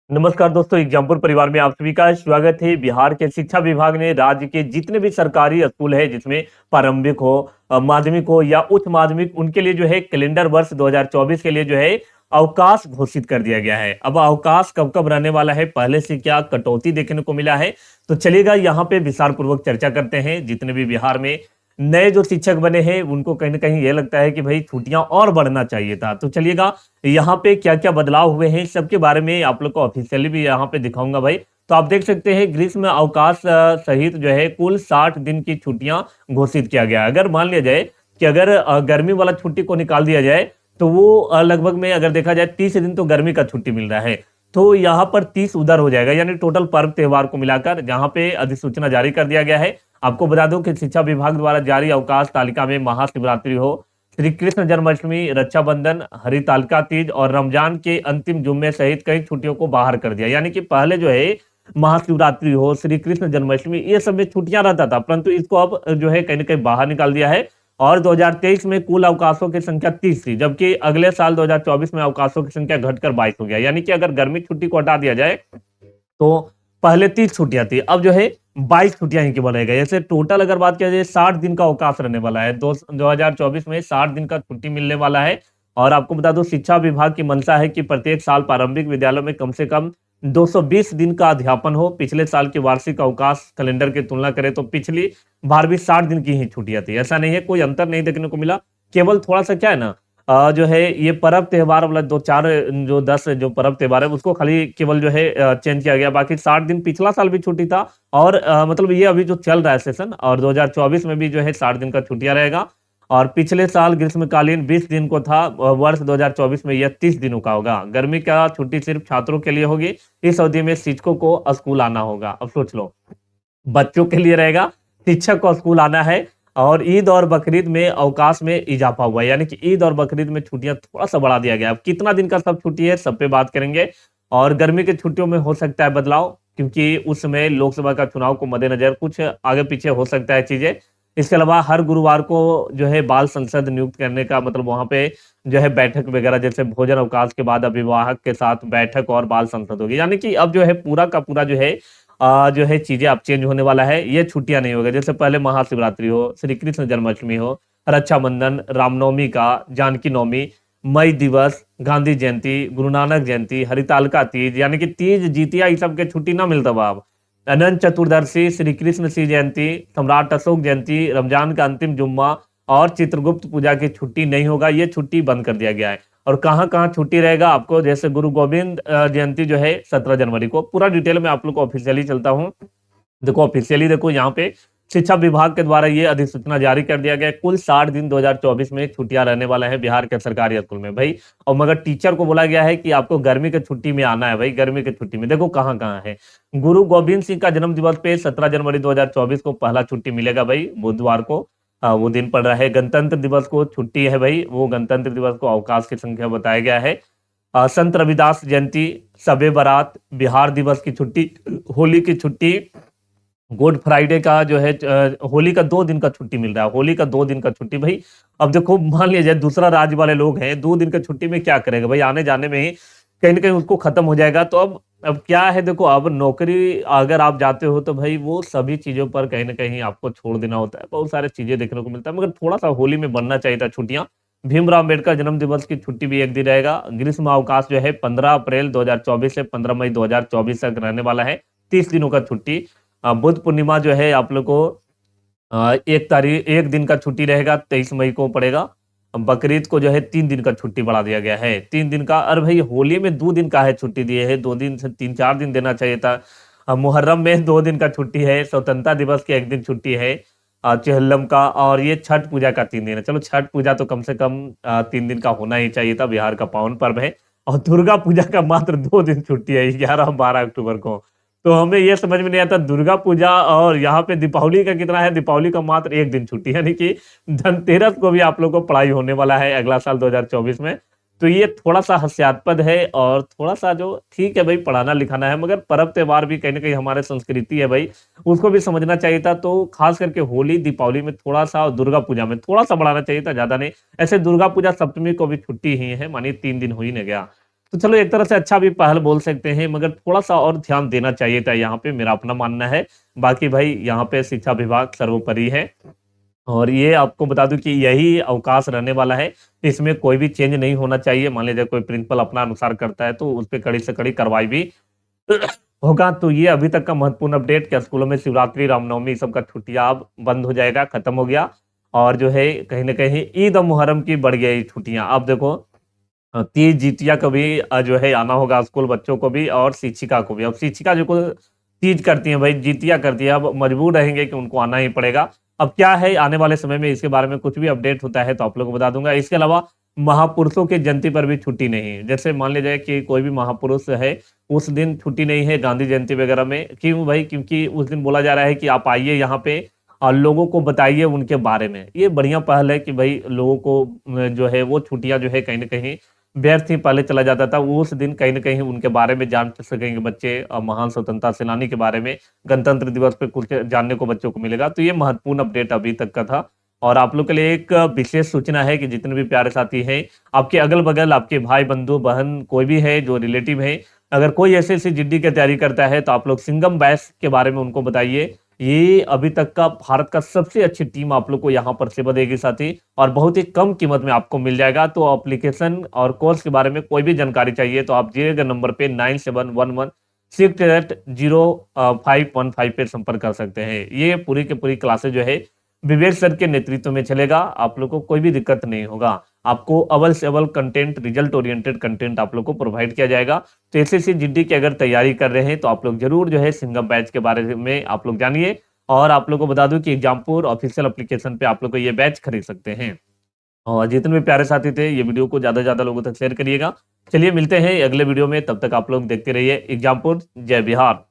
नमस्कार दोस्तों, एग्जामपुर परिवार में आप सभी का स्वागत है। बिहार के शिक्षा विभाग ने राज्य के जितने भी सरकारी स्कूल है, जिसमें प्रारंभिक हो, माध्यमिक हो या उच्च माध्यमिक, उनके लिए जो है कैलेंडर वर्ष 2024 के लिए जो है अवकाश घोषित कर दिया गया है। अब अवकाश कब कब रहने वाला है, पहले से क्या कटौती देखने को मिला है, तो चलिएगा यहाँ पे विस्तार पूर्वक चर्चा करते हैं। जितने भी बिहार में नए जो शिक्षक बने हैं, उनको कहीं ना कहीं ये लगता है कि भाई छुट्टियां और बढ़ना चाहिए था। तो चलिएगा यहाँ पे क्या क्या बदलाव हुए हैं, सबके बारे में आप लोग को ऑफिशियली भी यहाँ पे दिखाऊंगा भाई। तो आप देख सकते हैं ग्रीष्म अवकाश सहित जो है कुल 60 दिन की छुट्टियां घोषित किया गया है। अगर मान लिया जाए कि अगर गर्मी वाला छुट्टी को निकाल दिया जाए, तो वो लगभग में अगर देखा जाए 30 दिन तो गर्मी का छुट्टी मिल रहा है। तो यहाँ पर 30 उधर हो जाएगा, यानी टोटल पर्व त्योहार को मिलाकर जहाँ पे अधिसूचना जारी कर दिया गया है। आपको बता दूं कि शिक्षा विभाग द्वारा जारी अवकाश तालिका में महाशिवरात्रि हो, श्री कृष्ण जन्माष्टमी, रक्षाबंधन, हरितालिका तीज और रमजान के अंतिम जुम्मे सहित कई छुट्टियों को बाहर कर दिया। यानी कि पहले जो है महाशिवरात्रि हो, श्री कृष्ण जन्माष्टमी, ये सब में छुट्टियां रहता था, परंतु इसको अब जो है कहीं ना कहीं बाहर निकाल दिया है। और 2023 में कुल अवकाशों की संख्या 30 थी, जबकि अगले साल 2024 में अवकाशों की संख्या घटकर 22 हो गया। यानी कि अगर गर्मी छुट्टी को हटा दिया जाए तो पहले 30 छुट्टियां थी, अब जो है 22 छुट्टियां ही केवल रह गई। ऐसे टोटल अगर बात किया जाए 60 दिन का अवकाश रहने वाला है। 2024 में 60 दिन का छुट्टी मिलने वाला है। और आपको बता दूं शिक्षा विभाग की मंशा है कि प्रत्येक साल प्रारंभिक विद्यालयों में कम से कम 220 दिन का अध्यापन हो। पिछले साल के वार्षिक अवकाश कैलेंडर की तुलना करें तो पिछली बार भी 60 दिन की ही छुट्टियां थी। ऐसा नहीं है, कोई अंतर नहीं देखने को मिला। केवल थोड़ा सा क्या है ना, जो है ये पर्व त्योहार वाला दो चार जो 10 जो पर्व त्योहार है, उसको खाली केवल जो है चेंज किया गया। बाकी 60 दिन पिछला साल भी छुट्टी था। और मतलब ये अभी जो चल रहा है सेशन, और 2024 में भी जो है 60 दिन का छुट्टियां रहेगा। और पिछले साल ग्रीष्मकालीन 20 दिन को था, वर्ष 2024 में यह 30 दिनों का होगा। गर्मी का छुट्टी सिर्फ छात्रों के लिए होगी। इस अवधि में शिक्षकों को स्कूल आना होगा। अब सोच लो, बच्चों के लिए रहेगा, शिक्षक को स्कूल आना है। और ईद और बकरीद में अवकाश में इजाफा हुआ है, यानी कि ईद और बकरीद में छुट्टियां थोड़ा सा बढ़ा दिया गया। अब कितना दिन का सब छुट्टी है, सब पे बात करेंगे। और गर्मी की छुट्टियों में हो सकता है बदलाव, क्योंकि उस समय लोकसभा का चुनाव को मद्देनजर कुछ आगे पीछे हो सकता है चीजें। इसके अलावा हर गुरुवार को जो है बाल संसद नियुक्त करने का मतलब वहां पे जो है बैठक वगैरह, जैसे भोजन अवकाश के बाद अभिभावक के साथ बैठक और बाल संसद होगी। यानी कि अब जो है पूरा का पूरा जो है जो है चीजें अब चेंज होने वाला है। ये छुट्टियां नहीं होगी जैसे पहले महाशिवरात्रि हो, श्री कृष्ण जन्माष्टमी हो, रक्षाबंधन, रामनवमी का, जानकी नवमी, मई दिवस, गांधी जयंती, गुरु नानक जयंती, हरितालिका तीज, यानी कि तीज जीतिया ये सब के छुट्टी ना मिलता बाब। अनंत चतुर्दशी, श्री कृष्ण सी जयंती, सम्राट अशोक जयंती, रमजान का अंतिम जुम्मा और चित्रगुप्त पूजा की छुट्टी नहीं होगा। ये छुट्टी बंद कर दिया गया है। और कहाँ कहाँ छुट्टी रहेगा आपको, जैसे गुरु गोविंद जयंती जो है 17 जनवरी को। पूरा डिटेल में आप लोग को ऑफिशियली चलता हूँ। देखो ऑफिशियली देखो यहाँ पे शिक्षा विभाग के द्वारा ये अधिसूचना जारी कर दिया गया है। कुल 60 दिन 2024 में छुट्टियां रहने वाला है बिहार के सरकारी स्कूल में भाई। और मगर टीचर को बोला गया है कि आपको गर्मी की छुट्टी में आना है भाई। गर्मी की छुट्टी में देखो कहाँ कहाँ है। गुरु गोविंद सिंह का जन्म दिवस पे 17 जनवरी 2024 को पहला छुट्टी मिलेगा भाई, बुधवार को। वो दिन पड़ रहा है। गणतंत्र दिवस को छुट्टी है भाई, वो गणतंत्र दिवस को अवकाश की संख्या बताया गया है। संत रविदास जयंती, सबे बारात, बिहार दिवस की छुट्टी, होली की छुट्टी, गुड फ्राइडे का जो है होली का 2 दिन का छुट्टी मिल रहा है। होली का 2 दिन का छुट्टी भाई। अब देखो मान लिया जाए दूसरा राज्य वाले लोग हैं, 2 दिन का छुट्टी में क्या करेगा भाई, आने जाने में ही कहीं ना कहीं उसको खत्म हो जाएगा। तो अब क्या है, देखो अब नौकरी अगर आप जाते हो तो भाई वो सभी चीजों पर कहीं ना कहीं आपको छोड़ देना होता है, बहुत सारी चीजें देखने को मिलता है। मगर थोड़ा सा होली में बनना चाहिए था छुट्टियां। भीमराव अम्बेडकर जन्म दिवस की छुट्टी भी एक दिन रहेगा। ग्रीष्म अवकाश जो है 15 अप्रैल 2024 से 15 मई 2024 तक रहने वाला है, 30 दिनों का छुट्टी। बुद्ध पूर्णिमा जो है आप लोग को 1 दिन का छुट्टी रहेगा, 23 मई को पड़ेगा। बकरीद को जो है 3 दिन का छुट्टी बढ़ा दिया गया है, 3 दिन का। अरे भाई होली में 2 दिन का है छुट्टी दिए है, 2 दिन से 3-4 दिन देना चाहिए था। मुहर्रम में 2 दिन का छुट्टी है, स्वतंत्रता दिवस की 1 दिन छुट्टी है, चेहल्लम का। और ये छठ पूजा का 3 दिन है। चलो छठ पूजा तो कम से कम 3 दिन का होना ही चाहिए था, बिहार का पावन पर्व है। और दुर्गा पूजा का मात्र 2 दिन छुट्टी है, 11 और 12 अक्टूबर को। तो हमें ये समझ में नहीं आता दुर्गा पूजा और यहाँ पे दीपावली का कितना है। दीपावली का मात्र 1 दिन छुट्टी, यानी कि धनतेरस को भी आप लोग को पढ़ाई होने वाला है अगला साल 2024 में। तो ये थोड़ा सा हास्यास्पद है। और थोड़ा सा जो ठीक है भाई, पढ़ाना लिखाना है, मगर पर्व त्योहार भी कहीं ना कहीं हमारे संस्कृति है भाई, उसको भी समझना चाहिए था। तो खास करके होली दीपावली में थोड़ा सा और दुर्गा पूजा में थोड़ा सा बढ़ाना चाहिए था, ज्यादा नहीं। ऐसे दुर्गा पूजा सप्तमी को भी छुट्टी ही है, मानिए 3 दिन हो ही नहीं गया। तो चलो एक तरह से अच्छा भी पहल बोल सकते हैं, मगर थोड़ा-सा और ध्यान देना चाहिए था यहाँ पे, मेरा अपना मानना है। बाकी भाई यहाँ पे शिक्षा विभाग सर्वोपरि है। और ये आपको बता दूँ कि यही अवकाश रहने वाला है, इसमें कोई भी चेंज नहीं होना चाहिए। मान लीजिए कोई प्रिंसिपल अपना अनुसार करता है, तो उस पे कड़ी से कड़ी कार्रवाई भी होगा। तो ये अभी तक का महत्वपूर्ण अपडेट, क्या स्कूलों में शिवरात्रि, रामनवमी सब का छुट्टियाँ अब बंद हो जाएगा, खत्म हो गया। और जो है कहीं न कहीं ईद और मुहर्रम की बढ़ गई छुट्टियाँ। अब देखो तीज जितिया को भी जो है आना होगा स्कूल बच्चों को भी और शिक्षिका को भी। अब शिक्षिका जो को तीज करती हैं भाई, जितिया करती है, अब मजबूर रहेंगे कि उनको आना ही पड़ेगा। अब क्या है आने वाले समय में इसके बारे में कुछ भी अपडेट होता है तो आप लोगों को बता दूँगा। इसके अलावा महापुरुषों की जयंती पर भी छुट्टी नहीं है। जैसे मान लीजिए कि कोई भी महापुरुष है, उस दिन छुट्टी नहीं है गांधी जयंती वगैरह में। क्यों भाई? क्योंकि उस दिन बोला जा रहा है कि आप आइए यहाँ पे और लोगों को बताइए उनके बारे में। ये बढ़िया पहल है कि भाई लोगों को जो है वो छुट्टियाँ जो है कहीं न कहीं व्यर्थ ही पहले चला जाता था। वो उस दिन कहीं न कहीं उनके बारे में जान सकेंगे बच्चे, महान स्वतंत्रता सेनानी के बारे में, गणतंत्र दिवस पे कुछ जानने को बच्चों को मिलेगा। तो ये महत्वपूर्ण अपडेट अभी तक का था। और आप लोग के लिए एक विशेष सूचना है कि जितने भी प्यारे साथी हैं, आपके अगल-बगल, आपके भाई, बंधु, बहन कोई भी है जो रिलेटिव है, अगर कोई एसएससी, जीडी की तैयारी करता है तो आप लोग सिंघम बैच के बारे में उनको बताइए। ये अभी तक का भारत का सबसे अच्छी टीम आप लोग को यहाँ पर सेवा देगी साथी, और बहुत ही कम कीमत में आपको मिल जाएगा। तो एप्लीकेशन और कोर्स के बारे में कोई भी जानकारी चाहिए तो आप दिए गए नंबर पे 9711680515 पे संपर्क कर सकते हैं। ये पूरी की पूरी क्लासेस जो है विवेक सर के नेतृत्व में चलेगा। आप लोग को कोई भी दिक्कत नहीं होगा। आपको अव्वल से अव्वल कंटेंट, रिजल्ट ओरिएंटेड कंटेंट आप लोग को प्रोवाइड किया जाएगा। तो एसएससी, जीडी की अगर तैयारी कर रहे हैं तो आप लोग जरूर जो है सिंघम बैच के बारे में आप लोग जानिए। और आप लोग को बता दूं कि एग्जामपुर ऑफिशियल एप्लीकेशन पे आप लोग को ये बैच खरीद सकते हैं। और जितने भी प्यारे साथी थे, ये वीडियो को ज्यादा से ज्यादा लोगों तक शेयर करिएगा। चलिए मिलते हैं अगले वीडियो में, तब तक आप लोग देखते रहिए एग्जामपुर। जय बिहार।